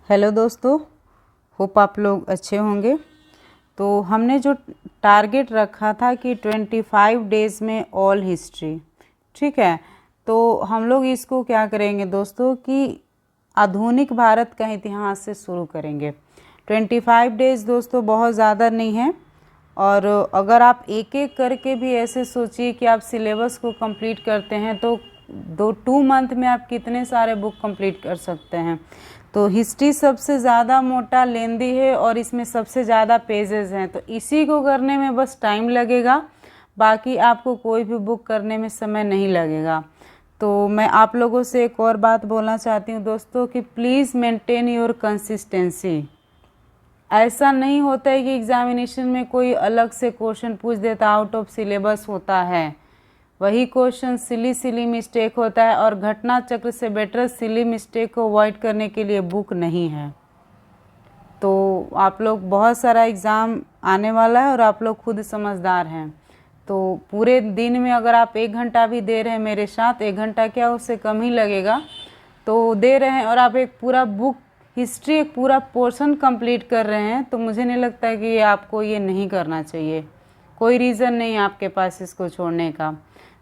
Hello दोस्तों, hope आप लोग अच्छे होंगे। तो हमने जो टारगेट रखा था कि 25 डेज़ में ऑल हिस्ट्री, ठीक है। तो हम लोग इसको क्या करेंगे दोस्तों कि आधुनिक भारत का इतिहास से शुरू करेंगे। 25 डेज़ दोस्तों बहुत ज़्यादा नहीं है, और अगर आप एक एक करके भी ऐसे सोचिए कि आप सिलेबस को कंप्लीट करते हैं तो 2 मंथ में आप कितने सारे बुक कंप्लीट कर सकते हैं। तो हिस्ट्री सबसे ज़्यादा मोटा लेंदी है और इसमें सबसे ज़्यादा पेजेस हैं, तो इसी को करने में बस टाइम लगेगा, बाकी आपको कोई भी बुक करने में समय नहीं लगेगा। तो मैं आप लोगों से एक और बात बोलना चाहती हूँ दोस्तों कि प्लीज़ मेंटेन योर कंसिस्टेंसी। ऐसा नहीं होता है कि एग्जामिनेशन में कोई अलग से क्वेश्चन पूछ देता, आउट ऑफ सिलेबस होता है, वही क्वेश्चन सिली मिस्टेक होता है, और घटना चक्र से बेटर सिली मिस्टेक को अवॉइड करने के लिए बुक नहीं है। तो आप लोग बहुत सारा एग्ज़ाम आने वाला है और आप लोग खुद समझदार हैं। तो पूरे दिन में अगर आप 1 घंटा भी दे रहे हैं मेरे साथ, 1 घंटा क्या उससे कम ही लगेगा, तो दे रहे हैं और आप एक पूरा बुक हिस्ट्री एक पूरा पोर्शन कंप्लीट कर रहे हैं, तो मुझे नहीं लगता है कि आपको ये नहीं करना चाहिए। कोई रीज़न नहीं है आपके पास इसको छोड़ने का।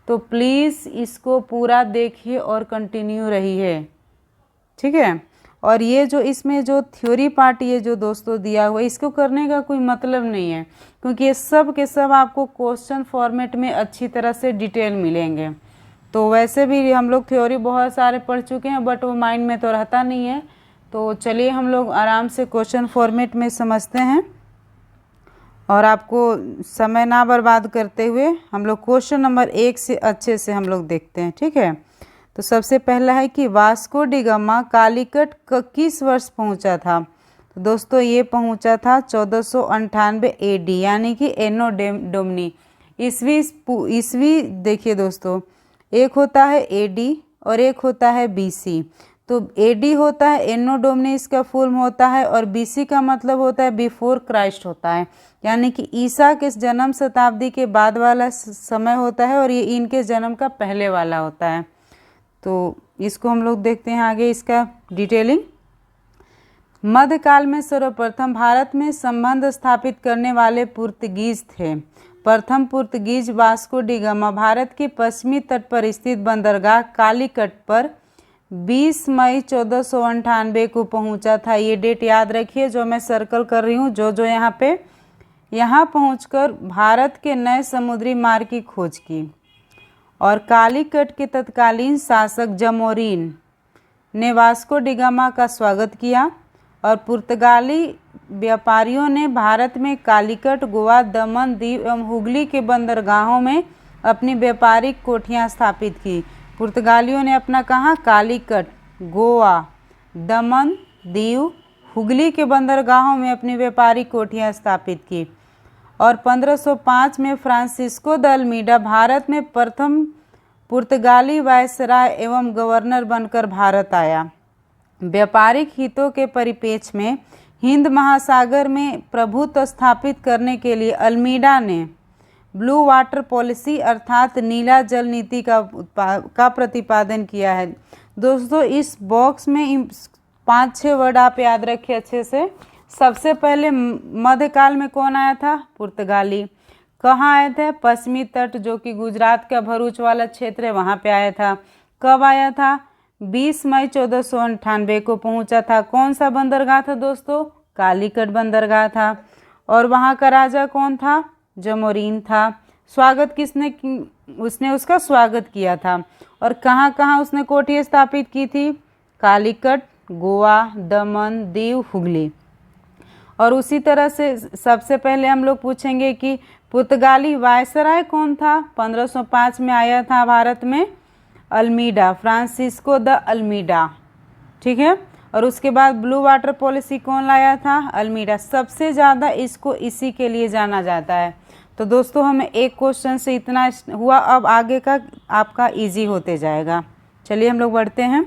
तो प्लीज़ इसको पूरा देखिए और कंटिन्यू रहिए, ठीक है। और ये जो इसमें जो थ्योरी पार्ट ये जो दोस्तों दिया हुआ है, इसको करने का कोई मतलब नहीं है, क्योंकि ये सब के सब आपको क्वेश्चन फॉर्मेट में अच्छी तरह से डिटेल मिलेंगे। तो वैसे भी हम लोग थ्योरी बहुत सारे पढ़ चुके हैं, बट वो माइंड में तो रहता नहीं है। तो चलिए हम लोग आराम से क्वेश्चन फॉर्मेट में समझते हैं, और आपको समय ना बर्बाद करते हुए हम लोग क्वेश्चन नंबर 1 से अच्छे से हम लोग देखते हैं, ठीक है। तो सबसे पहला है कि वास्को डी गामा कालीकट किस वर्ष पहुंचा था। तो दोस्तों ये पहुंचा था 1498 AD, यानी कि एनो डोमनी ईस्वी। देखिए दोस्तों, एक होता है AD और एक होता है BC। तो AD होता है एनो डोमनी, इसका फुल होता है, और BC का मतलब होता है बिफोर क्राइस्ट होता है, यानी कि ईसा के जन्म शताब्दी के बाद वाला समय होता है, और ये इनके जन्म का पहले वाला होता है। तो इसको हम लोग देखते हैं आगे इसका डिटेलिंग। मध्यकाल में सर्वप्रथम भारत में संबंध स्थापित करने वाले पुर्तगीज थे। प्रथम Portuguese Vasco D gamma Bharat के पश्चिमी तट पर स्थित बंदरगाह कालीकट पर 20 मई 1498 को पहुंचा था। ये डेट याद रखिए जो मैं सर्कल कर रही हूँ, जो यहाँ पहुंचकर भारत के नए समुद्री मार्ग की खोज की, और कालीकट के तत्कालीन शासक जमोरीन ने वास्को डी गामा का स्वागत किया, और पुर्तगाली व्यापारियों ने भारत में कालीकट, गोवा, दमन, दीव एवं हुगली के बंदरगाहों में अपनी व्यापारिक कोठियाँ स्थापित की। पुर्तगालियों ने अपना कहाँ, कालीकट, गोवा, दमन, दीव, हुगली के बंदरगाहों में अपनी व्यापारिक कोठियाँ स्थापित की, और 1505 में फ्रांसिस्को द अल्मीडा भारत में प्रथम पुर्तगाली वायसराय एवं गवर्नर बनकर भारत आया। व्यापारिक हितों के परिप्रेक्ष्य में हिंद महासागर में प्रभुत्व स्थापित करने के लिए अल्मीडा ने ब्लू वाटर पॉलिसी अर्थात नीला जल नीति का प्रतिपादन किया है। दोस्तों इस बॉक्स में 5-6 वर्ड आप याद रखिए अच्छे से। सबसे पहले मध्यकाल में कौन आया था, पुर्तगाली। कहाँ आए थे, पश्चिमी तट जो कि गुजरात का भरूच वाला क्षेत्र है वहाँ पे आया था। कब आया था, 20 मई 1498 को पहुँचा था। कौन सा बंदरगाह था दोस्तों, कालीकट बंदरगाह था, और वहाँ का राजा कौन था, जमोरीन था। स्वागत किसने, उसने उसका स्वागत किया था, और कहाँ कहाँ उसने कोठियाँ स्थापित की थी, कालीकट, गोवा, दमन, दीव, हुगली। और उसी तरह से सबसे पहले हम लोग पूछेंगे कि पुर्तगाली वायसराय कौन था। 1505 में आया था भारत में अल्मीडा, फ्रांसिस्को द अल्मीडा, ठीक है। और उसके बाद ब्लू वाटर पॉलिसी कौन लाया था, अल्मीडा। सबसे ज़्यादा इसको इसी के लिए जाना जाता है। तो दोस्तों हमें एक क्वेश्चन से इतना हुआ, अब आगे का आपका इजी होते जाएगा। चलिए हम लोग बढ़ते हैं।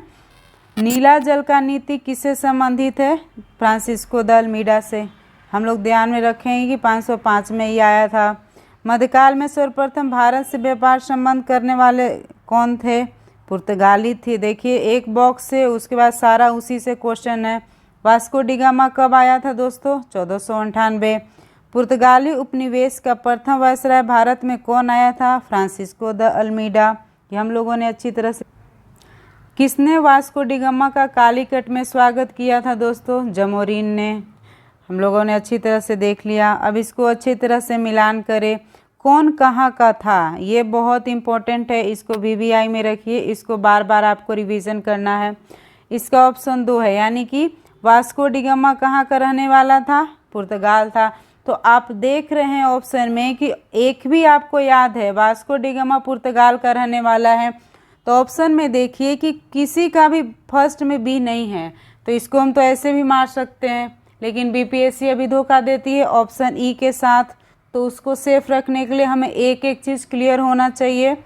नीला जल का नीति किससे संबंधित है, फ्रांसिस्को द अल्मीडा से। हम लोग ध्यान में रखेंगे कि 505 में ही आया था। मध्यकाल में सर्वप्रथम भारत से व्यापार संबंध करने वाले कौन थे, पुर्तगाली थे। देखिए एक बॉक्स से उसके बाद सारा उसी से क्वेश्चन है। वास्को डी गामा कब आया था दोस्तों? 1498। पुर्तगाली उपनिवेश का प्रथम वायसराय भारत में कौन आया था? Francisco de Almeida. ये हम लोगों ने अच्छी तरह से। किसने वास्को डी गामा का कालीकट में स्वागत किया था दोस्तों? जमोरिन ने। हम लोगों ने अच्छी तरह से देख लिया। अब इसको अच्छी तरह से मिलान करें। कौन कहाँ का था, ये बहुत इंपॉर्टेंट है, इसको VVI में रखिए, इसको बार बार आपको रिवीजन करना है। इसका ऑप्शन 2 है, यानी कि वास्को डी गामा कहाँ का रहने वाला था? पुर्तगाल था। तो आप देख रहे हैं ऑप्शन में कि एक भी आपको याद है, वास्को डी गामा पुर्तगाल का रहने वाला है। तो ऑप्शन में देखिए कि किसी का भी फर्स्ट में बी नहीं है, तो इसको हम तो ऐसे भी मार सकते हैं, लेकिन BPSC अभी धोखा देती है ऑप्शन ई के साथ। तो उसको सेफ रखने के लिए हमें एक एक चीज़ क्लियर होना चाहिए।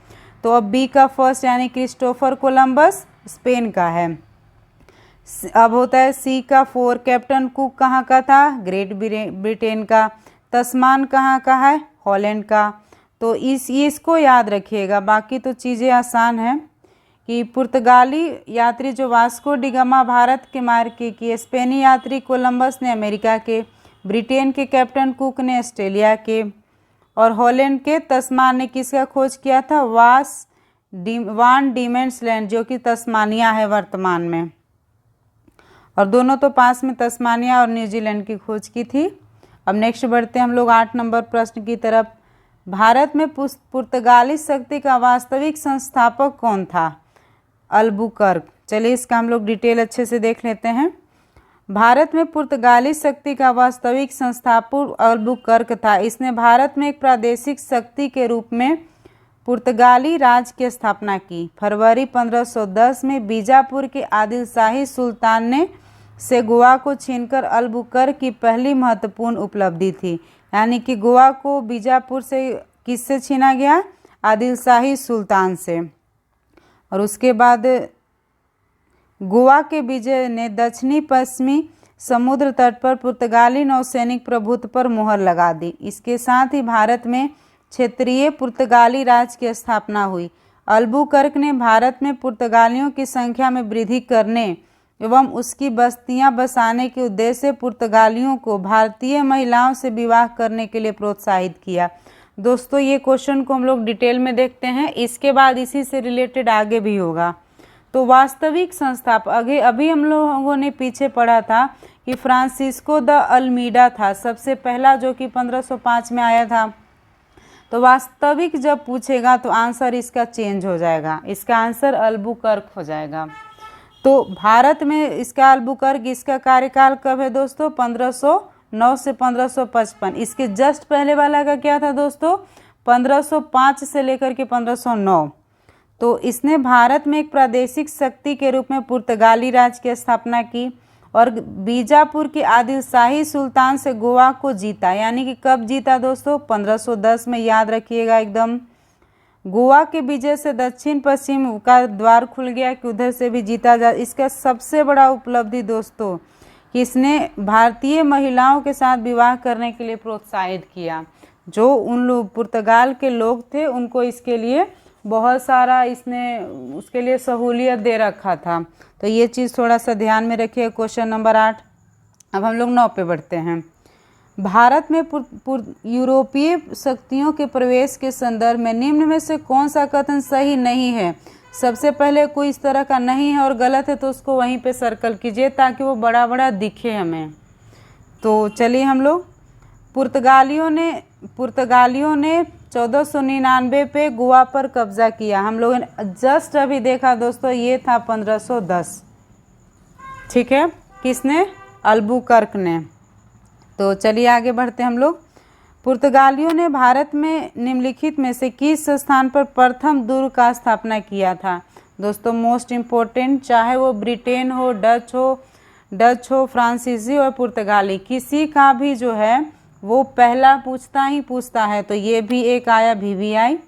तो अब बी का फर्स्ट यानी क्रिस्टोफर कोलंबस स्पेन का है। अब होता है सी का 4, कैप्टन कुक कहाँ का था? ग्रेट ब्रिटेन का। तस्मान कहाँ का है? हॉलैंड का। तो इसको याद रखिएगा, बाकी तो चीज़ें आसान हैं कि पुर्तगाली यात्री जो वास्को डी गामा भारत के मार्ग की, स्पेनी यात्री कोलंबस ने अमेरिका के, ब्रिटेन के कैप्टन कुक ने ऑस्ट्रेलिया के, और हॉलैंड के तस्मान ने किसका खोज किया था? वान डीमेंस लैंड, जो कि तस्मानिया है वर्तमान में। और दोनों तो पास में तस्मानिया और न्यूजीलैंड की खोज की थी। अब नेक्स्ट बढ़ते हैं हम लोग 8 नंबर प्रश्न की तरफ। भारत में पुर्तगाली शक्ति का वास्तविक संस्थापक कौन था? अल्बुकर्क। चलिए इसका हम लोग डिटेल अच्छे से देख लेते हैं। भारत में पुर्तगाली शक्ति का वास्तविक संस्थापक अल्बुकर्क था। इसने भारत में एक प्रादेशिक शक्ति के रूप में पुर्तगाली राज की स्थापना की। फरवरी 1510 में बीजापुर के आदिल शाही सुल्तान ने से गोवा को छीनकर अल्बुकर्क की पहली महत्वपूर्ण उपलब्धि थी। यानी कि गोवा को बीजापुर से किससे छीना गया? आदिल शाही सुल्तान से। और उसके बाद गोवा के विजय ने दक्षिणी पश्चिमी समुद्र तट पर पुर्तगाली नौसैनिक प्रभुत्व पर मुहर लगा दी। इसके साथ ही भारत में क्षेत्रीय पुर्तगाली राज की स्थापना हुई। अल्बुकर्क ने भारत में पुर्तगालियों की संख्या में वृद्धि करने एवं उसकी बस्तियां बसाने के उद्देश्य से पुर्तगालियों को भारतीय महिलाओं से विवाह करने के लिए प्रोत्साहित किया। दोस्तों ये क्वेश्चन को हम लोग डिटेल में देखते हैं, इसके बाद इसी से रिलेटेड आगे भी होगा। तो वास्तविक संस्थापक अभी हम लोगों ने पीछे पढ़ा था कि फ्रांसिस्को द अल्मीडा था सबसे पहला, जो कि 1505 में आया था। तो वास्तविक जब पूछेगा तो आंसर इसका चेंज हो जाएगा, इसका आंसर अल्बुकर्क हो जाएगा। तो भारत में इसका अल्बुकर्क, इसका कार्यकाल कब है दोस्तों? 1509 से 1555। इसके जस्ट पहले वाला का क्या था दोस्तों? 1505 से लेकर के 1509। तो इसने भारत में एक प्रादेशिक शक्ति के रूप में पुर्तगाली राज की स्थापना की और बीजापुर के आदिल शाही सुल्तान से गोवा को जीता। यानी कि कब जीता दोस्तों? 1510 में, याद रखिएगा एकदम। गोवा के विजय से दक्षिण पश्चिम का द्वार खुल गया कि उधर से भी जीता जा। इसका सबसे बड़ा उपलब्धि दोस्तों कि इसने भारतीय महिलाओं के साथ विवाह करने के लिए प्रोत्साहित किया। जो उन लोग पुर्तगाल के लोग थे उनको इसके लिए बहुत सारा इसने उसके लिए सहूलियत दे रखा था। तो ये चीज़ थोड़ा सा ध्यान में रखिए। Question number 8। अब हम लोग 9 पे बढ़ते हैं। भारत में यूरोपीय शक्तियों के प्रवेश के संदर्भ में निम्न में से कौन सा कथन सही नहीं है? सबसे पहले कोई इस तरह का नहीं है और गलत है तो उसको वहीं पे सर्कल कीजिए ताकि वो बड़ा बड़ा दिखे हमें। तो चलिए हम लोग पुर्तगालियों ने 1499 पे गोवा पर कब्जा किया। हम लोगों ने जस्ट अभी देखा दोस्तों, ये था 1510। ठीक है, किसने? अल्बुकर्क ने। तो चलिए आगे बढ़ते हैं हम लोग। पुर्तगालियों ने भारत में निम्नलिखित में से किस स्थान पर प्रथम दुर्ग का स्थापना किया था? दोस्तों मोस्ट इम्पोर्टेंट, चाहे वो ब्रिटेन हो, डच हो, फ्रांसीसी और पुर्तगाली, किसी का भी जो है वो पहला पूछता है। तो ये भी एक आया VVI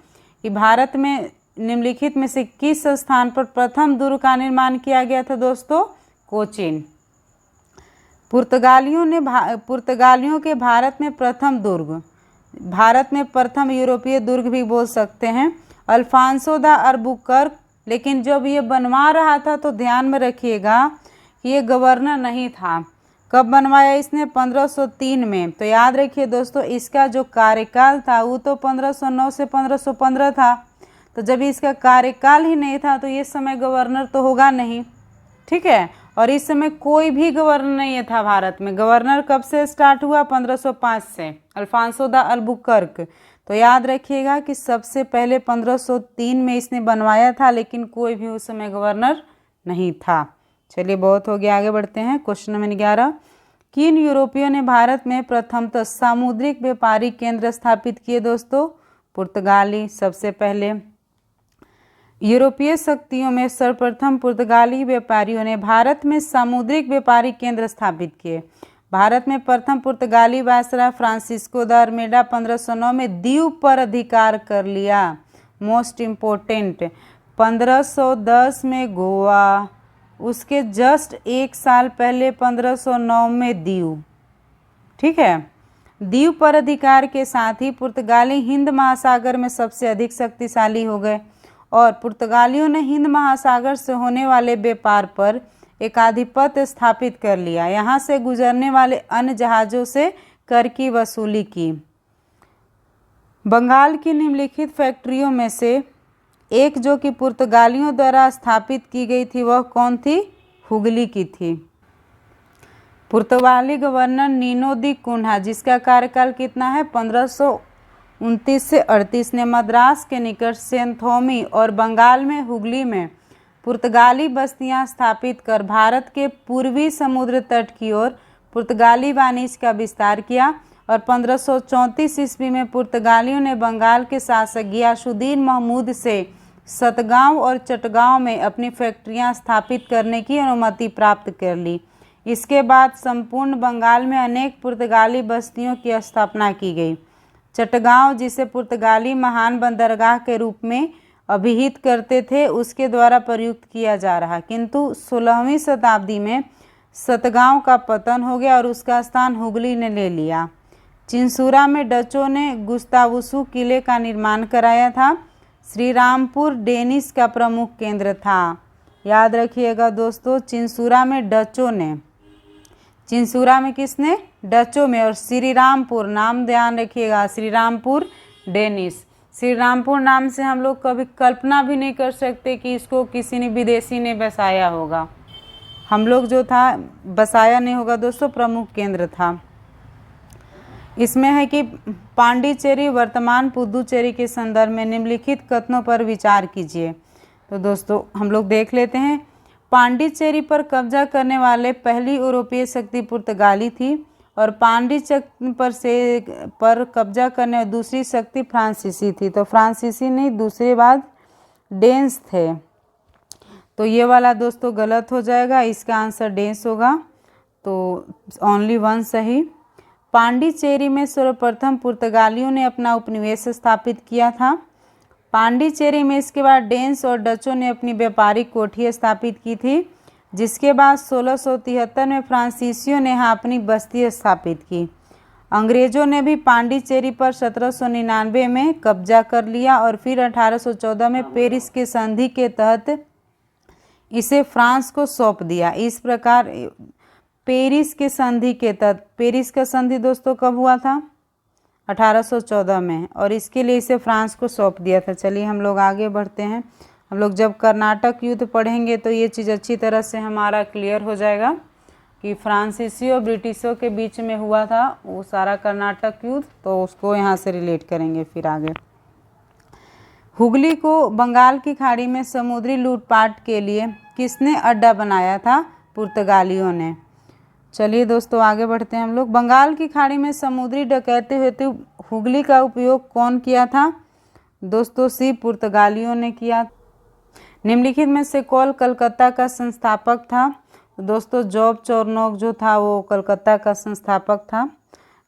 कि भारत में निम्नलिखित में से किस स्थान पर प्रथम दुर्ग का निर्माण किया गया था दोस्तों? कोचीन। पुर्तगालियों के भारत में प्रथम दुर्ग, भारत में प्रथम यूरोपीय दुर्ग भी बोल सकते हैं, अल्फांसो द अल्बुकर्क। लेकिन जब ये बनवा रहा था तो ध्यान में रखिएगा कि ये गवर्नर नहीं था, कब बनवाया इसने? 1503 में। तो याद रखिए दोस्तों, इसका जो कार्यकाल था वो तो 1509 से 1515 था। तो जब इसका कार्यकाल ही नहीं था तो ये समय गवर्नर तो होगा नहीं, ठीक है। और इस समय कोई भी गवर्नर नहीं था भारत में। गवर्नर कब से स्टार्ट हुआ? 1505 से, अल्फांसो द अल्बुकर्क। तो याद रखिएगा कि सबसे पहले 1503 में इसने बनवाया था, लेकिन कोई भी उस समय गवर्नर नहीं था। चलिए बहुत हो गया, आगे बढ़ते हैं। क्वेश्चन नंबर 11, किन यूरोपियों ने भारत में प्रथमतः सामुद्रिक व्यापारिक केंद्र स्थापित किए? दोस्तों पुर्तगाली सबसे पहले। यूरोपीय शक्तियों में सर्वप्रथम पुर्तगाली व्यापारियों ने भारत में सामुद्रिक व्यापारिक केंद्र स्थापित किए। भारत में प्रथम पुर्तगाली वायसराय फ्रांसिस्को द अल्मेडा 1509 में द्वीप पर अधिकार कर लिया। मोस्ट इम्पोर्टेंट, 1510 में गोवा, उसके जस्ट एक साल पहले 1509 में दीव, ठीक है। द्वीप पर अधिकार के साथ ही पुर्तगाली हिंद महासागर में सबसे अधिक शक्तिशाली हो गए और पुर्तगालियों ने हिंद महासागर से होने वाले व्यापार पर एक आधिपत्य स्थापित कर लिया। यहाँ से गुजरने वाले अन्य जहाज़ों से कर की वसूली की। बंगाल की निम्नलिखित फैक्ट्रियों में से एक जो कि पुर्तगालियों द्वारा स्थापित की गई थी वह कौन थी? हुगली की थी। पुर्तगाली गवर्नर नीनो दी कुन्हा, जिसका कार्यकाल कितना है? 1529 से 38, ने मद्रास के निकट सेंथोमी और बंगाल में हुगली में पुर्तगाली बस्तियां स्थापित कर भारत के पूर्वी समुद्र तट की ओर पुर्तगाली वाणिज्य का विस्तार किया और 1534 ईस्वी में पुर्तगालियों ने बंगाल के शासक गियासुद्दीन महमूद से सतगांव और चटगांव में अपनी फैक्ट्रियां स्थापित करने की अनुमति प्राप्त कर ली। इसके बाद संपूर्ण बंगाल में अनेक पुर्तगाली बस्तियों की स्थापना की गई। चटगांव, जिसे पुर्तगाली महान बंदरगाह के रूप में अभिहित करते थे, उसके द्वारा प्रयुक्त किया जा रहा, किंतु 16वीं शताब्दी में सतगांव का पतन हो गया और उसका स्थान हुगली ने ले लिया। चिंसूरा में डचों ने गुस्तावुसु किले का निर्माण कराया था। श्रीरामपुर डेनिश का प्रमुख केंद्र था। याद रखिएगा दोस्तों, चिंसूरा में डचों ने, चिंसूरा में किसने? डचों में। और श्रीरामपुर, नाम ध्यान रखिएगा, श्रीरामपुर डेनिश। श्रीरामपुर नाम से हम लोग कभी कल्पना भी नहीं कर सकते कि इसको किसी ने विदेशी ने बसाया होगा। हम लोग जो था बसाया नहीं होगा दोस्तों, प्रमुख केंद्र था। इसमें है कि पांडिचेरी वर्तमान पुदुचेरी के संदर्भ में निम्नलिखित कथनों पर विचार कीजिए। तो दोस्तों हम लोग देख लेते हैं। पांडिचेरी पर कब्जा करने वाले पहली यूरोपीय शक्ति पुर्तगाली थी और पांडिचेरी पर कब्जा करने दूसरी शक्ति फ्रांसीसी थी। तो फ्रांसीसी नहीं, दूसरे बाद डेन्स थे। तो ये वाला दोस्तों गलत हो जाएगा, इसका आंसर डेन्स होगा। तो ओनली वन सही। पांडिचेरी में सर्वप्रथम पुर्तगालियों ने अपना उपनिवेश स्थापित किया था। पांडिचेरी में इसके बाद डेन्स और डचों ने अपनी व्यापारिक कोठी स्थापित की थी, जिसके बाद 1673 में फ्रांसीसियों ने यहाँ अपनी बस्ती स्थापित की। अंग्रेजों ने भी पांडिचेरी पर 1799 में कब्जा कर लिया और फिर 1814 में पेरिस के संधि के तहत इसे फ्रांस को सौंप दिया। इस प्रकार पेरिस के संधि के तहत, पेरिस का संधि दोस्तों कब हुआ था? 1814 में, और इसके लिए इसे फ्रांस को सौंप दिया था। चलिए हम लोग आगे बढ़ते हैं। हम लोग जब कर्नाटक युद्ध पढ़ेंगे तो ये चीज़ अच्छी तरह से हमारा क्लियर हो जाएगा कि फ्रांसीसी और ब्रिटिशों के बीच में हुआ था वो सारा कर्नाटक युद्ध, तो उसको यहाँ से रिलेट करेंगे फिर आगे। हुगली को बंगाल की खाड़ी में समुद्री लूटपाट के लिए किसने अड्डा बनाया था? पुर्तगालियों ने। चलिए दोस्तों आगे बढ़ते हैं हम लोग। बंगाल की खाड़ी में समुद्री डकैती हेतु हुगली का उपयोग कौन किया था? दोस्तों सी पुर्तगालियों ने किया। निम्नलिखित में से कौन कलकत्ता का संस्थापक था? दोस्तों जॉब चोरनोक जो था वो कलकत्ता का संस्थापक था।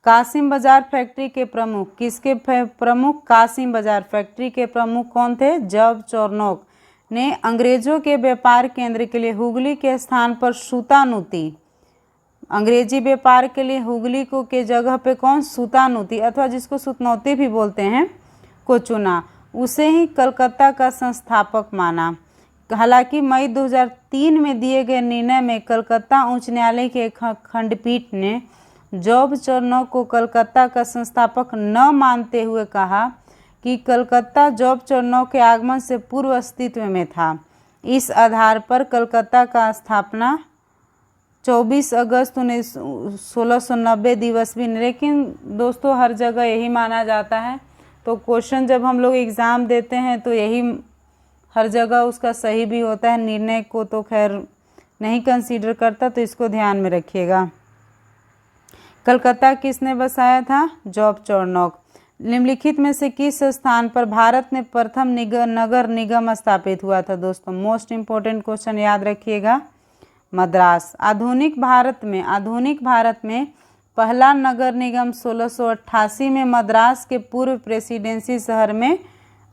कासिम बाजार फैक्ट्री के प्रमुख, किसके प्रमुख? कासिम बाजार फैक्ट्री के प्रमुख कौन थे? जॉब चोरनोक ने अंग्रेजों के व्यापार केंद्र के लिए हुगली के स्थान पर सूतानुती, अंग्रेजी व्यापार के लिए हुगली को के जगह पे कौन? सूतानुती अथवा जिसको सूतनौती भी बोलते हैं, को चुना। उसे ही कलकत्ता का संस्थापक माना। हालांकि मई 2003 में दिए गए निर्णय में कलकत्ता उच्च न्यायालय के एक खंडपीठ ने जॉब चरनॉक को कलकत्ता का संस्थापक न मानते हुए कहा कि कलकत्ता जॉब चरनॉक के आगमन से पूर्व अस्तित्व में था। इस आधार पर कलकत्ता का स्थापना 24 अगस्त 1690 दिवस भी, लेकिन दोस्तों हर जगह यही माना जाता है। तो क्वेश्चन जब हम लोग एग्ज़ाम देते हैं तो यही हर जगह उसका सही भी होता है, निर्णय को तो खैर नहीं कंसीडर करता, तो इसको ध्यान में रखिएगा। कलकत्ता किसने बसाया था? जॉब चरनॉक। निम्नलिखित में से किस स्थान पर भारत में प्रथम नगर निगम स्थापित हुआ था? दोस्तों मोस्ट इम्पोर्टेंट क्वेश्चन याद रखिएगा, मद्रास। आधुनिक भारत में पहला नगर निगम 1688 में मद्रास के पूर्व प्रेसिडेंसी शहर में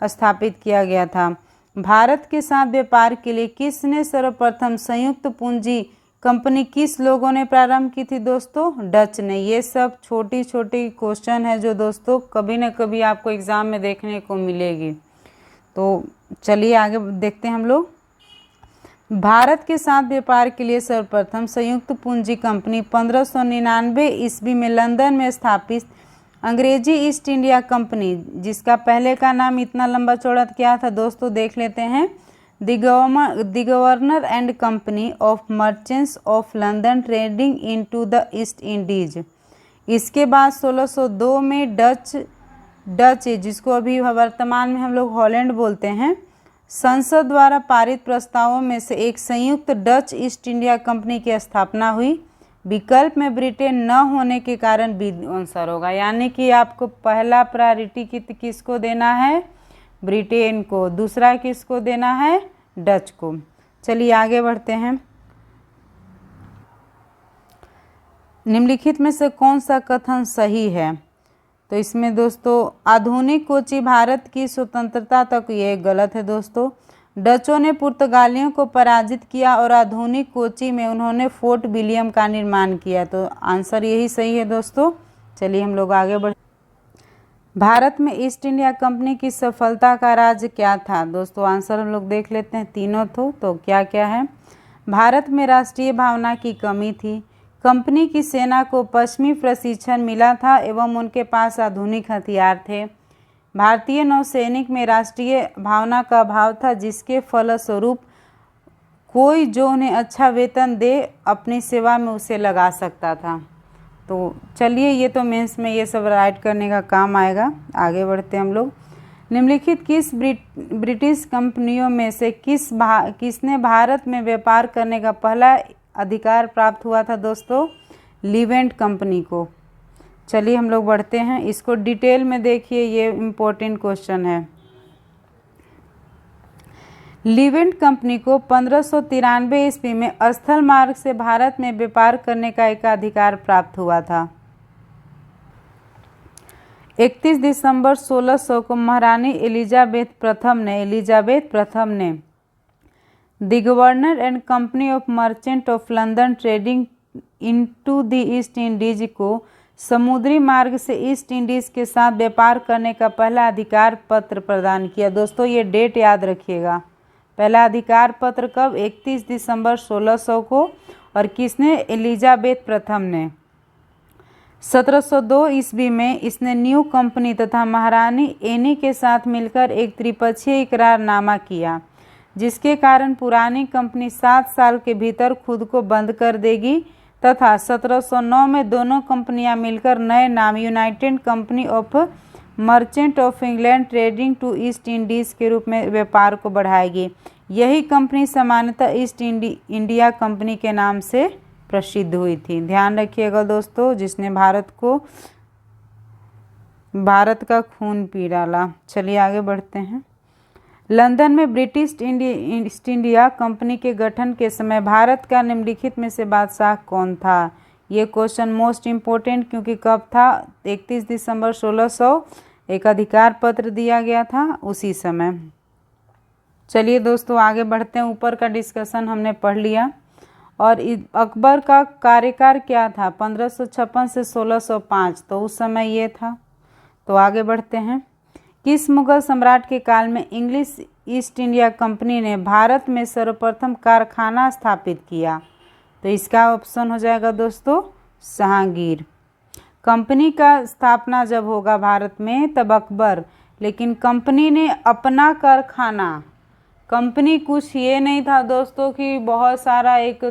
स्थापित किया गया था। भारत के साथ व्यापार के लिए किसने सर्वप्रथम संयुक्त पूंजी कंपनी किस लोगों ने प्रारंभ की थी? दोस्तों डच ने। ये सब छोटी छोटी क्वेश्चन है जो दोस्तों कभी न कभी आपको एग्जाम में देखने को मिलेगी। तो चलिए आगे देखते हैं हम लोग। भारत के साथ व्यापार के लिए सर्वप्रथम संयुक्त पूंजी कंपनी 1599 ईस्वी में लंदन में स्थापित अंग्रेजी ईस्ट इंडिया कंपनी, जिसका पहले का नाम इतना लंबा चौड़ा क्या था दोस्तों, देख लेते हैं। The governor and company of merchants of London trading into the east Indies. इसके बाद 1602 में डच जिसको अभी वर्तमान में हम लोग हॉलैंड बोलते हैं, संसद द्वारा पारित प्रस्तावों में से एक संयुक्त डच ईस्ट इंडिया कंपनी की स्थापना हुई। विकल्प में ब्रिटेन न होने के कारण बी आंसर होगा, यानी कि आपको पहला प्रायोरिटी किसको देना है? ब्रिटेन को। दूसरा किसको देना है? डच को। चलिए आगे बढ़ते हैं। निम्नलिखित में से कौन सा कथन सही है? तो इसमें दोस्तों आधुनिक कोची भारत की स्वतंत्रता तक, ये गलत है दोस्तों। डचों ने पुर्तगालियों को पराजित किया और आधुनिक कोची में उन्होंने फोर्ट विलियम का निर्माण किया, तो आंसर यही सही है दोस्तों। चलिए हम लोग आगे बढ़। भारत में ईस्ट इंडिया कंपनी की सफलता का राज क्या था? दोस्तों आंसर हम लोग देख लेते हैं, तीनों तो क्या क्या है? भारत में राष्ट्रीय भावना की कमी थी, कंपनी की सेना को पश्चिमी प्रशिक्षण मिला था एवं उनके पास आधुनिक हथियार थे। भारतीय नौसैनिक में राष्ट्रीय भावना का अभाव था, जिसके फलस्वरूप कोई जो उन्हें अच्छा वेतन दे अपनी सेवा में उसे लगा सकता था। तो चलिए ये तो मेंस में ये सब राइट करने का काम आएगा। आगे बढ़ते हम लोग। निम्नलिखित किस ब्रिटिश कंपनियों में से किसने भारत में व्यापार करने का पहला अधिकार प्राप्त हुआ था? दोस्तों लीवेंट कंपनी को। चलिए हम लोग बढ़ते हैं, इसको डिटेल में देखिए, ये इम्पोर्टेंट क्वेश्चन है। लीवेंट कंपनी को 1593 ईस्वी में स्थल मार्ग से भारत में व्यापार करने का एक अधिकार प्राप्त हुआ था। 31 दिसंबर 1600 को महारानी एलिजाबेथ प्रथम ने the governor and company of Merchant of London trading into the east Indies को समुद्री मार्ग से ईस्ट इंडीज के साथ व्यापार करने का पहला अधिकार पत्र प्रदान किया। दोस्तों ये डेट याद रखिएगा, पहला अधिकार पत्र कब? 31 दिसंबर 1600 को। और किसने? एलिजाबेथ प्रथम ने। 1702 ईस्वी में इसने न्यू कंपनी तथा महारानी एनी के साथ मिलकर एक त्रिपक्षीय इकरारनामा किया, जिसके कारण पुरानी कंपनी 7 साल के भीतर खुद को बंद कर देगी तथा 1709 में दोनों कंपनियां मिलकर नए नाम United Company of Merchant of England Trading to East Indies के रूप में व्यापार को बढ़ाएगी। यही कंपनी सामान्यतः ईस्ट इंडिया कंपनी के नाम से प्रसिद्ध हुई थी। ध्यान रखिएगा दोस्तों, जिसने भारत का खून पी डाला। चलिए आगे बढ़ते हैं। लंदन में ब्रिटिश ईस्ट इंडिया कंपनी के गठन के समय भारत का निम्नलिखित में से बादशाह कौन था? ये क्वेश्चन मोस्ट इम्पोर्टेंट, क्योंकि कब था? 31 दिसंबर 1600 एक अधिकार पत्र दिया गया था उसी समय। चलिए दोस्तों आगे बढ़ते हैं। ऊपर का डिस्कशन हमने पढ़ लिया। और अकबर का कार्यकाल क्या था? 1556 से 1605, तो उस समय ये था। तो आगे बढ़ते हैं। किस मुगल सम्राट के काल में इंग्लिश ईस्ट इंडिया कंपनी ने भारत में सर्वप्रथम कारखाना स्थापित किया? तो इसका ऑप्शन हो जाएगा दोस्तों जहांगीर। कंपनी का स्थापना जब होगा भारत में तब अकबर, लेकिन कंपनी ने अपना कारखाना, कंपनी कुछ ये नहीं था दोस्तों कि बहुत सारा एक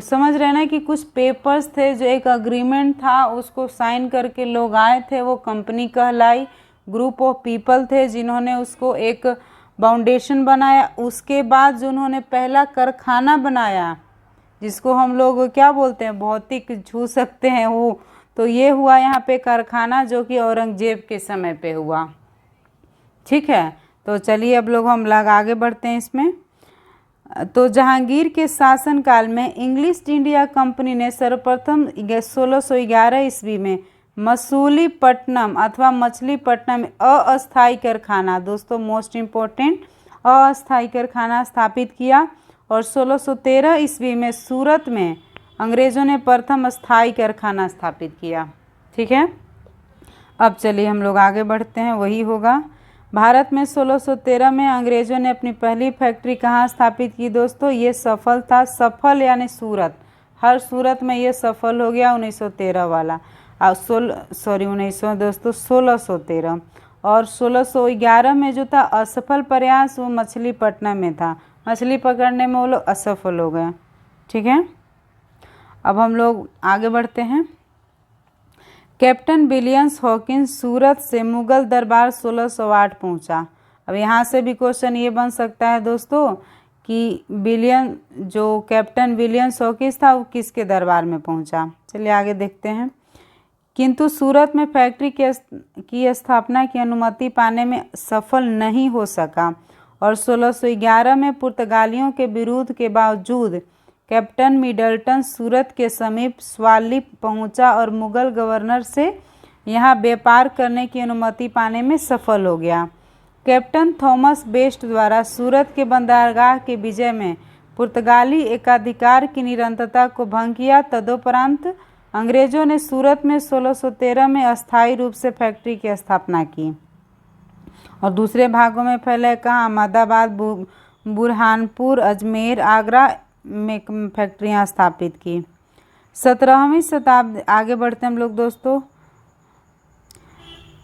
समझ रहे ना कि कुछ पेपर्स थे, जो एक अग्रीमेंट था उसको साइन करके लोग आए थे, वो कंपनी कहलाई। ग्रुप ऑफ पीपल थे जिन्होंने उसको एक फाउंडेशन बनाया। उसके बाद जो उन्होंने पहला कारखाना बनाया, जिसको हम लोग क्या बोलते हैं, भौतिक छू सकते हैं वो, तो ये हुआ यहाँ पे कारखाना, जो कि औरंगजेब के समय पे हुआ। ठीक है, तो चलिए अब लोग हम आगे बढ़ते हैं इसमें। तो जहांगीर के शासनकाल में इंग्लिश इंडिया कंपनी ने सर्वप्रथम 1611 ईस्वी में मसूलीपट्टनम अथवा मछलीपट्टनम में अस्थायी कारखाना, दोस्तों मोस्ट इम्पोर्टेंट, अस्थायी कारखाना स्थापित किया। और 1613 ईस्वी में सूरत में अंग्रेज़ों ने प्रथम स्थायी कारखाना स्थापित किया। ठीक है, अब चलिए हम लोग आगे बढ़ते हैं, वही होगा। भारत में 1613 में अंग्रेज़ों ने अपनी पहली फैक्ट्री कहाँ स्थापित की दोस्तों? ये सफल था, सफल यानी सूरत, हर सूरत में ये सफल हो गया 1913 वाला। और 1613 और 1611 में जो था असफल प्रयास, वो मछलीपट्टनम में था, मछली पकड़ने में वो लोग असफल हो गए। ठीक है, अब हम लोग आगे बढ़ते हैं। कैप्टन विलियम हॉकिंस सूरत से मुगल दरबार 1608 पहुंचा। अब यहाँ से भी क्वेश्चन ये बन सकता है दोस्तों कि कैप्टन विलियम हॉकिंस था वो किसके दरबार में पहुंचा। चलिए आगे देखते हैं। किंतु सूरत में फैक्ट्री की स्थापना की अनुमति पाने में सफल नहीं हो सका और 1611 में पुर्तगालियों के विरोध के बावजूद कैप्टन मिडल्टन सूरत के समीप स्वाली पहुंचा और मुगल गवर्नर से यहां व्यापार करने की अनुमति पाने में सफल हो गया। कैप्टन थॉमस बेस्ट द्वारा सूरत के बंदरगाह के विजय में पुर्तगाली एकाधिकार की निरंतरता को भंग किया। तदोपरांत अंग्रेजों ने सूरत में 1613 में अस्थायी रूप से फैक्ट्री की स्थापना की और दूसरे भागों में फैले कहाँ, अहमदाबाद, बुरहानपुर, अजमेर, आगरा में फैक्ट्रियां स्थापित की। 17वीं शताब्दी, आगे बढ़ते हैं हम लोग दोस्तों।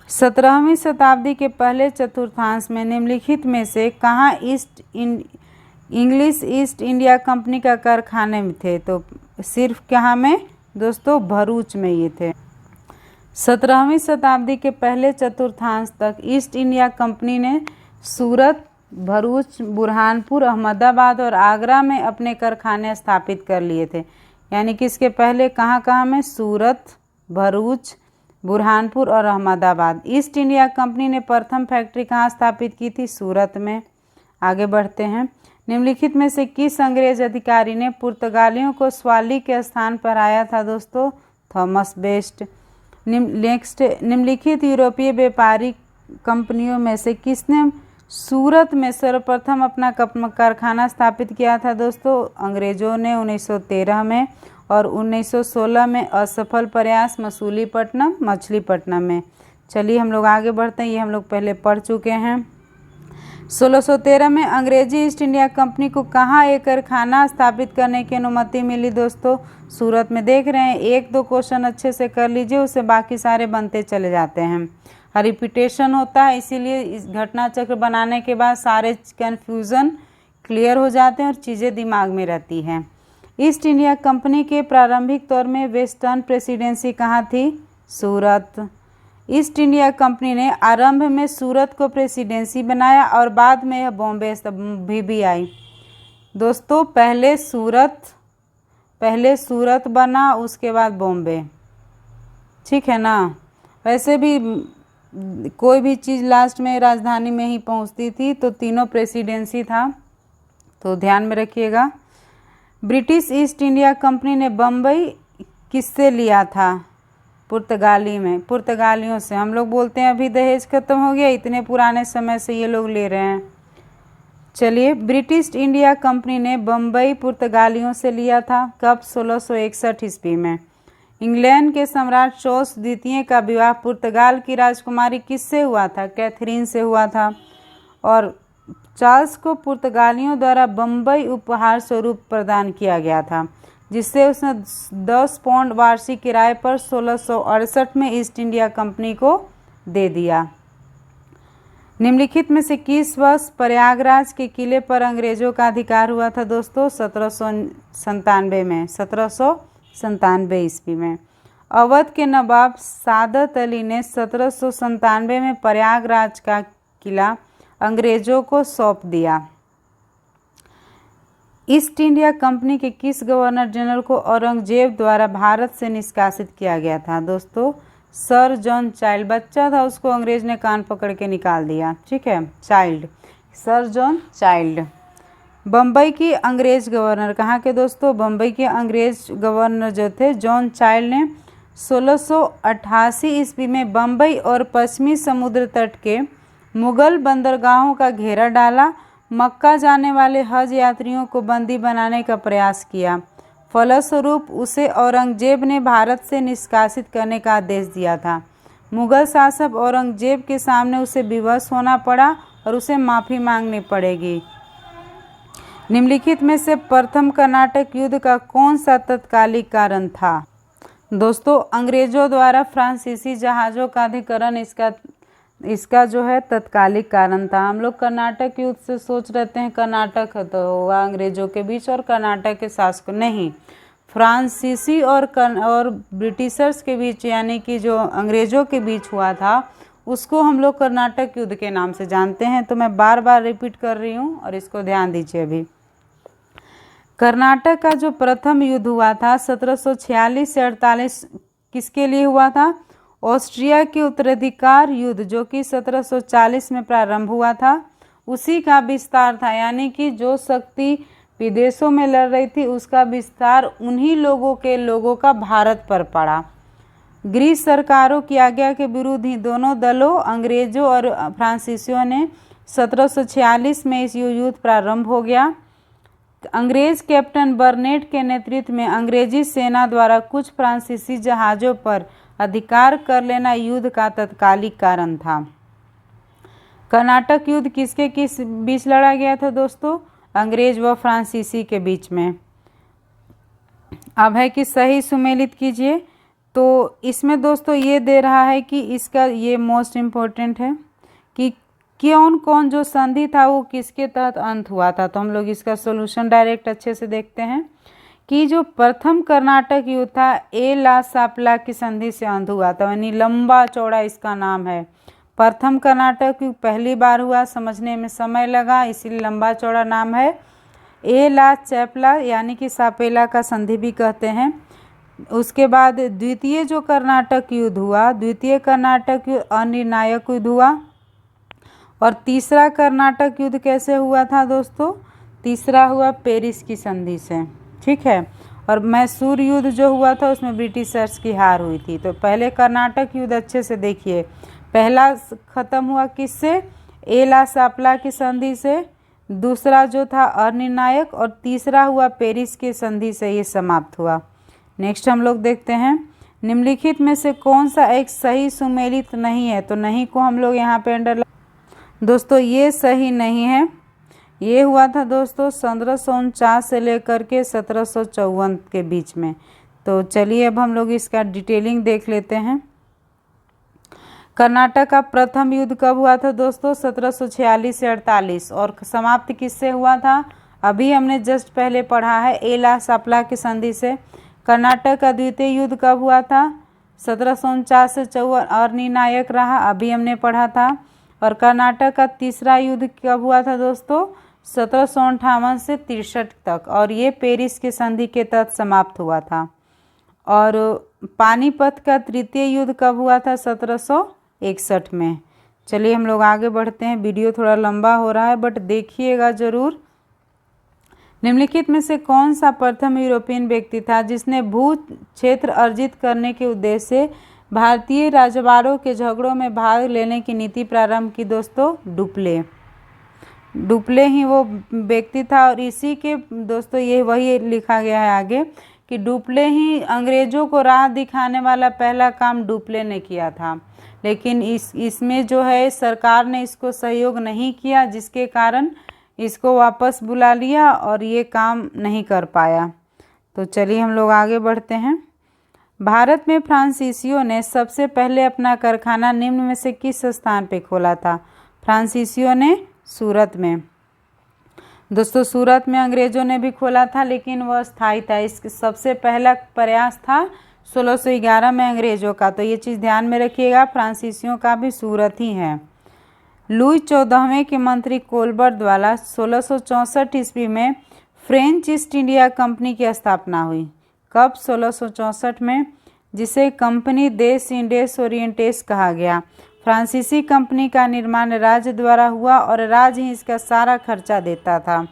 17वीं शताब्दी के पहले चतुर्थांश में निम्नलिखित में से कहाँ इंग्लिश ईस्ट इंडिया कंपनी का कारखाने में थे? तो सिर्फ कहाँ में दोस्तों? भरूच में ये थे। 17वीं शताब्दी के पहले चतुर्थांश तक ईस्ट इंडिया कंपनी ने सूरत, भरूच, बुरहानपुर, अहमदाबाद और आगरा में अपने कारखाने स्थापित कर लिए थे। यानी कि इसके पहले कहाँ कहाँ में? सूरत, भरूच, बुरहानपुर और अहमदाबाद। ईस्ट इंडिया कंपनी ने प्रथम फैक्ट्री कहाँ स्थापित की थी? सूरत में। आगे बढ़ते हैं। निम्नलिखित में से किस अंग्रेज अधिकारी ने पुर्तगालियों को स्वाली के स्थान पर आया था दोस्तों? Thomas best. निम्नलिखित यूरोपीय व्यापारी कंपनियों में से किसने सूरत में सर्वप्रथम अपना कारखाना स्थापित किया था दोस्तों? अंग्रेजों ने 1913 में और 1916 में असफल प्रयास मछलीपट्टनम में। चलिए हम लोग आगे बढ़ते हैं, ये हम लोग पहले पढ़ चुके हैं। 1613 में अंग्रेजी ईस्ट इंडिया कंपनी को कहाँ एक कारखाना स्थापित करने की अनुमति मिली दोस्तों? सूरत में। देख रहे हैं, एक दो क्वेश्चन अच्छे से कर लीजिए, उससे बाकी सारे बनते चले जाते हैं। रिपीटेशन होता है, इसीलिए इस घटना चक्र बनाने के बाद सारे कन्फ्यूज़न क्लियर हो जाते हैं और चीज़ें दिमाग में रहती हैं। ईस्ट इंडिया कंपनी के प्रारंभिक तौर में वेस्टर्न प्रेसिडेंसी कहाँ थी? सूरत। ईस्ट इंडिया कंपनी ने आरंभ में सूरत को प्रेसिडेंसी बनाया और बाद में यह बॉम्बे भी आई। दोस्तों पहले सूरत बना, उसके बाद बॉम्बे। ठीक है ना? वैसे भी कोई भी चीज़ लास्ट में राजधानी में ही पहुंचती थी, तो तीनों प्रेसिडेंसी था, तो ध्यान में रखिएगा। ब्रिटिश ईस्ट इंडिया कंपनी ने बम्बई किससे लिया था? पुर्तगालियों से। हम लोग बोलते हैं अभी दहेज खत्म हो गया, इतने पुराने समय से ये लोग ले रहे हैं। चलिए, ब्रिटिश इंडिया कंपनी ने बम्बई पुर्तगालियों से लिया था। कब? 1661 ईस्वी में। इंग्लैंड के सम्राट चार्ल्स द्वितीय का विवाह पुर्तगाल की राजकुमारी किससे हुआ था? कैथरीन से हुआ था। और चार्ल्स को पुर्तगालियों द्वारा बम्बई उपहार स्वरूप प्रदान किया गया था, जिससे उसने 10 पाउंड वार्षिक किराए पर 1668 में ईस्ट इंडिया कंपनी को दे दिया। निम्नलिखित में से किस वर्ष प्रयागराज के किले पर अंग्रेजों का अधिकार हुआ था दोस्तों? 1797 में, 1797 ईस्वी में। अवध के नवाब सादत अली ने 1797 में प्रयागराज का किला अंग्रेजों को सौंप दिया। ईस्ट इंडिया कंपनी के किस गवर्नर जनरल को औरंगजेब द्वारा भारत से निष्कासित किया गया था दोस्तों? Sir John child. बच्चा था, उसको अंग्रेज ने कान पकड़ के निकाल दिया। ठीक है, child, sir John child. Bombay की अंग्रेज गवर्नर, कहाँ के दोस्तों? बम्बई के अंग्रेज गवर्नर जो थे जॉन चाइल्ड ने 1688 ईस्वी में बम्बई और पश्चिमी समुद्र तट के मुगल बंदरगाहों का घेरा डाला, मक्का जाने वाले हज यात्रियों को बंदी बनाने का प्रयास किया। फलस्वरूप उसे औरंगजेब ने भारत से निष्कासित करने का आदेश दिया था। मुगल शासक औरंगजेब के सामने उसे विवश होना पड़ा और उसे माफ़ी मांगनी पड़ेगी। निम्नलिखित में से प्रथम कर्नाटक युद्ध का कौन सा तत्कालिक कारण था? दोस्तों, अंग्रेजों द्वारा फ्रांसीसी जहाज़ों का अधिग्रहण इसका जो है तत्कालिक कारण था। हम लोग कर्नाटक युद्ध से सोच रहते हैं कर्नाटक तो हुआ अंग्रेजों के बीच और कर्नाटक के शासकों, नहीं, फ्रांसीसी और ब्रिटिशर्स के बीच, यानी कि जो अंग्रेजों के बीच हुआ था उसको हम लोग कर्नाटक युद्ध के नाम से जानते हैं। तो मैं बार बार रिपीट कर रही हूँ और इसको ध्यान दीजिए। अभी कर्नाटक का जो प्रथम युद्ध हुआ था 1746 से 48 किसके लिए हुआ था? ऑस्ट्रिया के उत्तराधिकार युद्ध, जो कि 1740 में प्रारंभ हुआ था, उसी का विस्तार था। यानी कि जो शक्ति विदेशों में लड़ रही थी उसका विस्तार उन्हीं लोगों का भारत पर पड़ा। ग्रीस सरकारों की आज्ञा के विरुद्ध ही दोनों दलों, अंग्रेजों और फ्रांसीसियों ने 1746 में इस युद्ध प्रारंभ हो गया। अंग्रेज कैप्टन बर्नेट के नेतृत्व में अंग्रेजी सेना द्वारा कुछ फ्रांसीसी जहाज़ों पर अधिकार कर लेना युद्ध का तत्कालिक कारण था। कर्नाटक युद्ध किसके बीच लड़ा गया था दोस्तों? अंग्रेज व फ्रांसीसी के बीच में। अब है कि सही सुमेलित कीजिए। तो इसमें दोस्तों ये दे रहा है कि इसका ये मोस्ट इम्पोर्टेंट है कि कौन कौन जो संधि था वो किसके तहत अंत हुआ था। तो हम लोग इसका सॉल्यूशन डायरेक्ट अच्छे से देखते हैं कि जो प्रथम कर्नाटक युद्ध था ए ला सापला की संधि से अंत हुआ था, यानी लंबा चौड़ा इसका नाम है। प्रथम कर्नाटक युद्ध पहली बार हुआ, समझने में समय लगा, इसीलिए लंबा चौड़ा नाम है। ए ला चैपला यानी कि सापेला का संधि भी कहते हैं। उसके बाद द्वितीय जो कर्नाटक युद्ध हुआ, द्वितीय कर्नाटक युद्ध अनिर्णायक युद्ध हुआ। और तीसरा कर्नाटक युद्ध कैसे हुआ था दोस्तों? तीसरा हुआ पेरिस की संधि से। ठीक है, और मैसूर युद्ध जो हुआ था उसमें ब्रिटिशर्स की हार हुई थी। तो पहले कर्नाटक युद्ध अच्छे से देखिए, पहला ख़त्म हुआ किससे? ए ला सापला की संधि से, दूसरा जो था अनिर्णायक, और तीसरा हुआ पेरिस की संधि से ये समाप्त हुआ। नेक्स्ट हम लोग देखते हैं, निम्नलिखित में से कौन सा एक सही सुमेलित नहीं है? तो नहीं को हम लोग यहाँ पे अंडरलाइन, दोस्तों ये सही नहीं है। ये हुआ था दोस्तों 1549 से लेकर के 1754 के बीच में। तो चलिए अब हम लोग इसका डिटेलिंग देख लेते हैं। कर्नाटक का प्रथम युद्ध कब हुआ था दोस्तों? 1746 से 48। और समाप्त किससे हुआ था? अभी हमने जस्ट पहले पढ़ा है, ए ला सापला की संधि से। कर्नाटक का द्वितीय युद्ध कब हुआ था? 1749 से 54 और निर्णायक रहा, अभी हमने पढ़ा था। और कर्नाटक का तीसरा युद्ध कब हुआ था दोस्तों? 1758 से 63 तक, और ये पेरिस के संधि के तहत समाप्त हुआ था। और पानीपत का तृतीय युद्ध कब हुआ था? 1761 में। चलिए हम लोग आगे बढ़ते हैं, वीडियो थोड़ा लंबा हो रहा है बट देखिएगा ज़रूर। निम्नलिखित में से कौन सा प्रथम यूरोपियन व्यक्ति था जिसने भू क्षेत्र अर्जित करने के उद्देश्य से भारतीय राजवाड़ों के झगड़ों में भाग लेने की नीति प्रारंभ की दोस्तों? डुप्ले। डुप्ले ही वो व्यक्ति था। और इसी के दोस्तों ये वही लिखा गया है आगे कि डुप्ले ही अंग्रेजों को राह दिखाने वाला पहला काम डुप्ले ने किया था। लेकिन इसमें जो है सरकार ने इसको सहयोग नहीं किया, जिसके कारण इसको वापस बुला लिया और ये काम नहीं कर पाया। तो चलिए हम लोग आगे बढ़ते हैं। भारत में फ्रांसीसियों ने सबसे पहले अपना कारखाना निम्न में से किस स्थान पे खोला था? फ्रांसीसियों ने सूरत में। दोस्तों सूरत में अंग्रेजों ने भी खोला था, लेकिन वह स्थायी था। इसके सबसे पहला प्रयास था 1611 में अंग्रेजों का, तो ये चीज़ ध्यान में रखिएगा, फ्रांसीसियों का भी सूरत ही है। लुई 14वें के मंत्री कोलबर्ट द्वारा 1664 ईस्वी में फ्रेंच ईस्ट इंडिया कंपनी की स्थापना हुई। कब? 1664 में, जिसे कंपनी देश इंडेस ओरिएंटेस कहा गया। फ्रांसीसी कंपनी का निर्माण राज्य द्वारा हुआ और राज्य ही इसका सारा खर्चा देता था।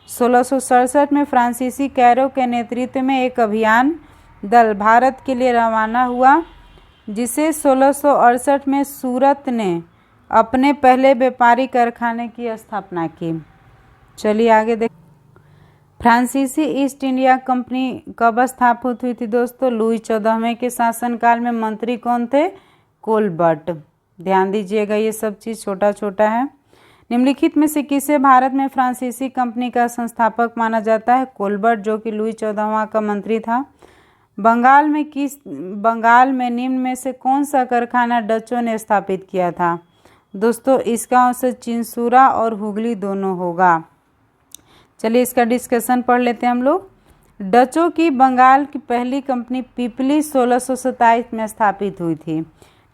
1667 में फ्रांसीसी कैरो के नेतृत्व में एक अभियान दल भारत के लिए रवाना हुआ, जिसे 1668 में सूरत ने अपने पहले व्यापारिक कारखाने की स्थापना की। चलिए आगे देख। फ्रांसीसी ईस्ट इंडिया कंपनी कब स्थापित हुई थी दोस्तों? लुई 14वें के शासनकाल में। मंत्री कौन थे? कोलबर्ट। ध्यान दीजिएगा, ये सब चीज़ छोटा छोटा है। निम्नलिखित में से किसे भारत में फ्रांसीसी कंपनी का संस्थापक माना जाता है? कोलबर्ट, जो कि लुई 14वां का मंत्री था। बंगाल में निम्न में से कौन सा कारखाना डचों ने स्थापित किया था? दोस्तों इसका आंसर चिंसूरा और हुगली दोनों होगा। चलिए इसका डिस्कशन पढ़ लेते हैं हम लोग। डचों की बंगाल की पहली कंपनी पिपली 1627 में स्थापित हुई थी,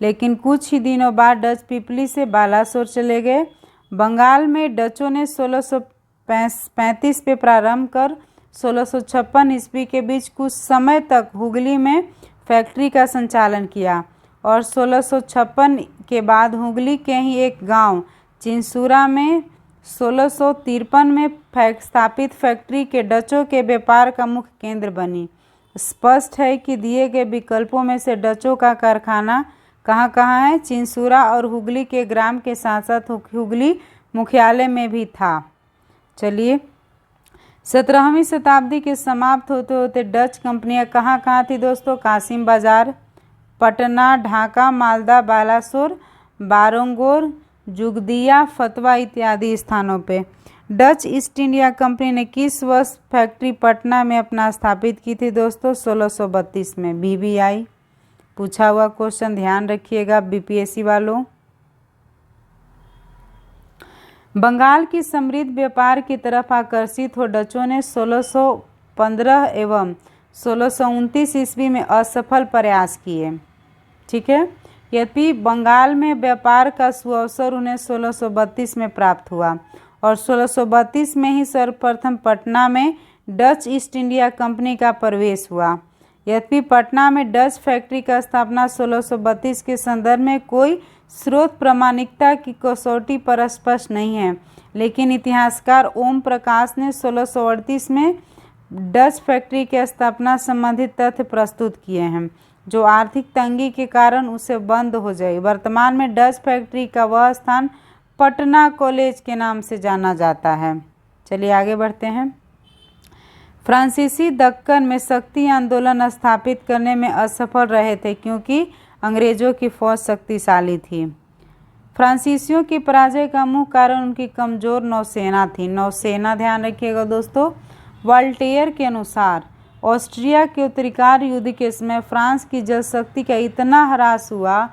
लेकिन कुछ ही दिनों बाद डच पिपली से बालासोर चले गए। बंगाल में डचों ने 1635 पे प्रारंभ कर 1656 ईस्वी के बीच कुछ समय तक हुगली में फैक्ट्री का संचालन किया और 1656 के बाद हुगली के ही एक गांव चिंसूरा में 1653 में स्थापित फैक्ट्री के डचों के व्यापार का मुख्य केंद्र बनी। स्पष्ट है कि दिए गए विकल्पों में से डचों का कारखाना कहाँ कहाँ है? चिंसूरा और हुगली के ग्राम के साथ साथ हुगली मुख्यालय में भी था। चलिए 17वीं शताब्दी के समाप्त होते होते डच कंपनियां कहाँ कहाँ थी दोस्तों? कासिम बाजार, पटना, ढाका, मालदा, बालासोर, बारंगोर, जुगदिया, फतवा इत्यादि स्थानों पे। डच ईस्ट इंडिया कंपनी ने किस वर्ष फैक्ट्री पटना में अपना स्थापित की थी दोस्तों? 1632 में। BBI पूछा हुआ क्वेश्चन, ध्यान रखिएगा BPSC वालों। बंगाल की समृद्ध व्यापार की तरफ आकर्षित हो डचों ने 1615 एवं 1629 ईस्वी में असफल प्रयास किए। ठीक है, यद्यपि बंगाल में व्यापार का सुअवसर उन्हें 1632 में प्राप्त हुआ और 1632 में ही सर्वप्रथम पटना में डच ईस्ट इंडिया कंपनी का प्रवेश हुआ। यद्यपि पटना में डच फैक्ट्री का स्थापना 1632 के संदर्भ में कोई स्रोत प्रामाणिकता की कसौटी पर स्पष्ट नहीं है, लेकिन इतिहासकार ओम प्रकाश ने 1638 में डच फैक्ट्री की स्थापना संबंधित तथ्य प्रस्तुत किए हैं, जो आर्थिक तंगी के कारण उसे बंद हो जाए। वर्तमान में डच फैक्ट्री का वह स्थान पटना कॉलेज के नाम से जाना जाता है। चलिए आगे बढ़ते हैं। फ्रांसीसी दक्कन में शक्ति आंदोलन स्थापित करने में असफल रहे थे क्योंकि अंग्रेजों की फौज शक्तिशाली थी। फ्रांसीसियों की पराजय का मुख्य कारण उनकी कमजोर नौसेना थी। नौसेना ध्यान रखिएगा दोस्तों। वॉल्टेयर के अनुसार ऑस्ट्रिया के उत्तराधिकार युद्ध के समय फ्रांस की जलशक्ति का इतना ह्रास हुआ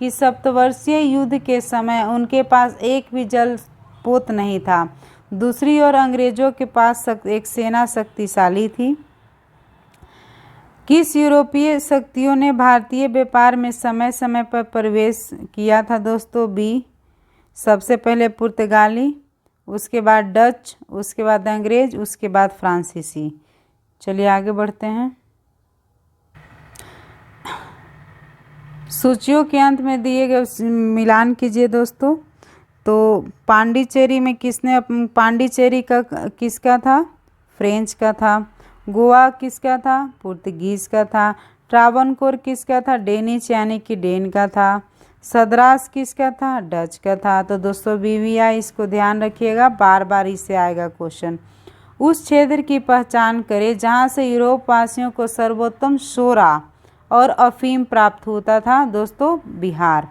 कि सप्तवर्षीय युद्ध के समय उनके पास एक भी जलपोत नहीं था। दूसरी ओर अंग्रेजों के पास एक सेना शक्तिशाली थी। किस यूरोपीय शक्तियों ने भारतीय व्यापार में समय समय पर प्रवेश किया था दोस्तों? बी, सबसे पहले पुर्तगाली, उसके बाद डच, उसके बाद अंग्रेज, उसके बाद फ्रांसीसी। चलिए आगे बढ़ते हैं। सूचियों के अंत में दिए गए मिलान कीजिए दोस्तों। तो पांडिचेरी में पांडिचेरी का किसका था? फ्रेंच का था। गोवा किसका था? पुर्तगीज का था। ट्रावनकोर किसका था? डेनिश यानी कि डेन का था। सद्रास किसका था? डच का था। तो दोस्तों BBI इसको ध्यान रखिएगा, बार बार इससे आएगा क्वेश्चन। उस क्षेत्र की पहचान करें जहां से यूरोप वासियों को सर्वोत्तम शोरा और अफीम प्राप्त होता था दोस्तों? बिहार।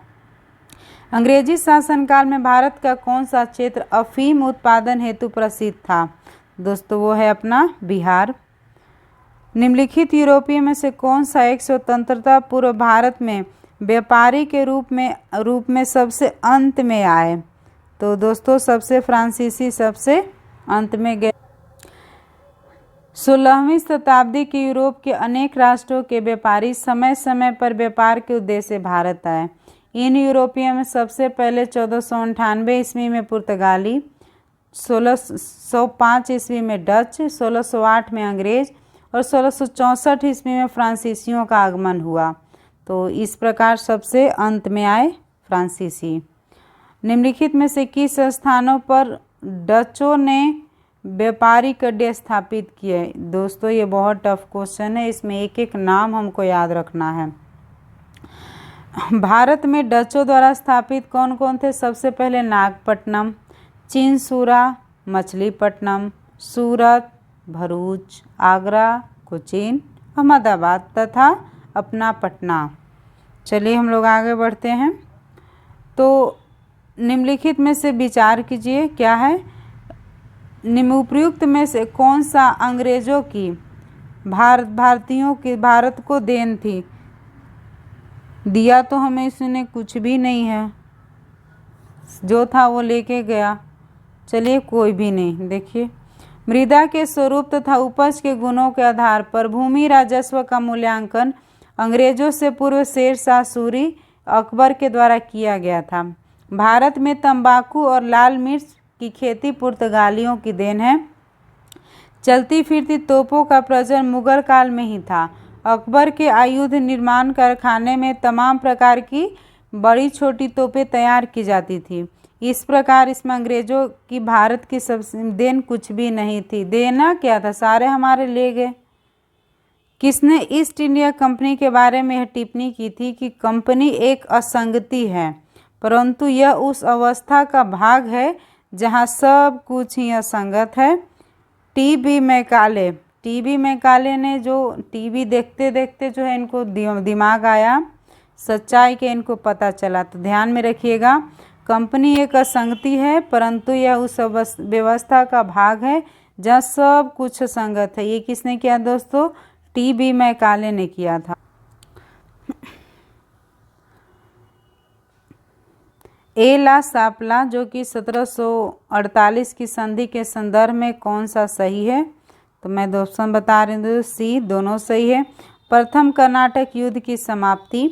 अंग्रेजी शासनकाल में भारत का कौन सा क्षेत्र अफीम उत्पादन हेतु प्रसिद्ध था? दोस्तों वो है अपना बिहार। निम्नलिखित यूरोपीय में से कौन सा एक स्वतंत्रता पूर्व भारत में व्यापारी के रूप में सबसे अंत में आए? तो दोस्तों सबसे फ्रांसीसी सबसे अंत में गए। 16वीं शताब्दी के यूरोप के अनेक राष्ट्रों के व्यापारी समय समय पर व्यापार के उद्देश्य से भारत आए। इन यूरोपियों में सबसे पहले 1498 ईस्वी में पुर्तगाली, 1605 ईस्वी में डच, 1608 में अंग्रेज और 1664 ईस्वी में फ्रांसीसियों का आगमन हुआ। तो इस प्रकार सबसे अंत में आए फ्रांसीसी। निम्नलिखित में से किस स्थानों पर डचों ने व्यापारिक अड्डे स्थापित किए? दोस्तों ये बहुत टफ क्वेश्चन है, इसमें एक एक नाम हमको याद रखना है। भारत में डचों द्वारा स्थापित कौन कौन थे? सबसे पहले नागपट्टनम, चिनसुरा, मछलीपट्टनम, सूरत, भरूच, आगरा, कोचीन, अहमदाबाद तथा अपना पटना। चलिए हम लोग आगे बढ़ते हैं। तो निम्नलिखित में से विचार कीजिए क्या है? निम्नउपर्युक्त में से कौन सा अंग्रेजों की भारतीयों की भारत को देन थी? दिया तो हमें इसने कुछ भी नहीं है, जो था वो लेके गया। चलिए कोई भी नहीं। देखिए, मृदा के स्वरूप तथा उपज के गुणों के आधार पर भूमि राजस्व का मूल्यांकन अंग्रेजों से पूर्व शेरशाह सूरी अकबर के द्वारा किया गया था। भारत में तंबाकू और लाल मिर्च की खेती पुर्तगालियों की देन है। चलती फिरती तोपों का प्रचलन मुगल काल में ही था। अकबर के आयुध निर्माण कारखाने में तमाम प्रकार की बड़ी छोटी तोपें तैयार की जाती थी। इस प्रकार इसमें अंग्रेजों की भारत की सब देन कुछ भी नहीं थी। देना क्या था? सारे हमारे ले गए। किसने ईस्ट इंडिया कंपनी के बारे में यह टिप्पणी की थी कि कंपनी एक असंगति है, परंतु यह उस अवस्था का भाग है जहां सब कुछ ही असंगत है? टी.बी. मैकाले ने जो टीवी देखते देखते जो है इनको दिमाग आया, सच्चाई के इनको पता चला। तो ध्यान में रखिएगा, कंपनी एक असंगति है परंतु यह उस व्यवस्था का भाग है जहाँ सब कुछ संगत है। ये किसने किया दोस्तों? टी.बी. मैकाले ने किया था। एला सापला जो कि 1748 की संधि के संदर्भ में कौन सा सही है? तो मैं ऑप्शन बता रही हूँ, सी दोनों सही है। प्रथम कर्नाटक युद्ध की समाप्ति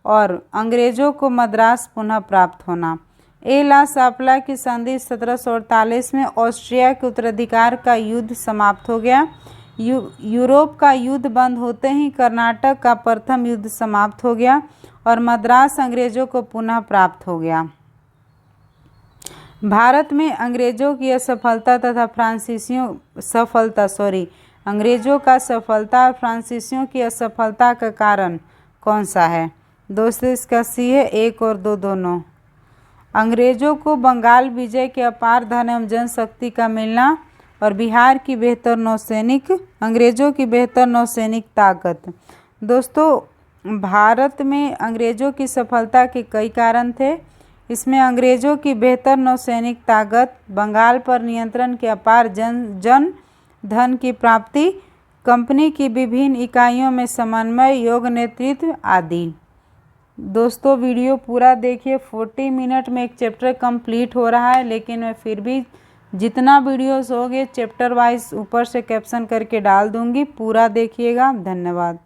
और अंग्रेजों को मद्रास पुनः प्राप्त होना। एला सापला की संधि 1748 में ऑस्ट्रिया के उत्तराधिकार का युद्ध समाप्त हो गया। यूरोप का युद्ध बंद होते ही कर्नाटक का प्रथम युद्ध समाप्त हो गया और मद्रास अंग्रेजों को पुनः प्राप्त हो गया। भारत में अंग्रेजों की असफलता तथा अंग्रेजों का सफलता और फ्रांसीसियों की असफलता का कारण कौन सा है? दोस्तों इसका सी है, 1 और 2 दोनों। अंग्रेजों को बंगाल विजय के अपार धन एवं जनशक्ति का मिलना और बिहार की बेहतर नौसैनिक अंग्रेजों की बेहतर नौसैनिक ताकत। दोस्तों भारत में अंग्रेजों की सफलता के कई कारण थे। इसमें अंग्रेजों की बेहतर नौसैनिक ताकत, बंगाल पर नियंत्रण के अपार जन धन की प्राप्ति, कंपनी की विभिन्न इकाइयों में समन्वय, योग नेतृत्व आदि। दोस्तों वीडियो पूरा देखिए, 40 मिनट में एक चैप्टर कंप्लीट हो रहा है, लेकिन मैं फिर भी जितना वीडियोस होंगे चैप्टर वाइज ऊपर से कैप्शन करके डाल दूंगी, पूरा देखिएगा। धन्यवाद।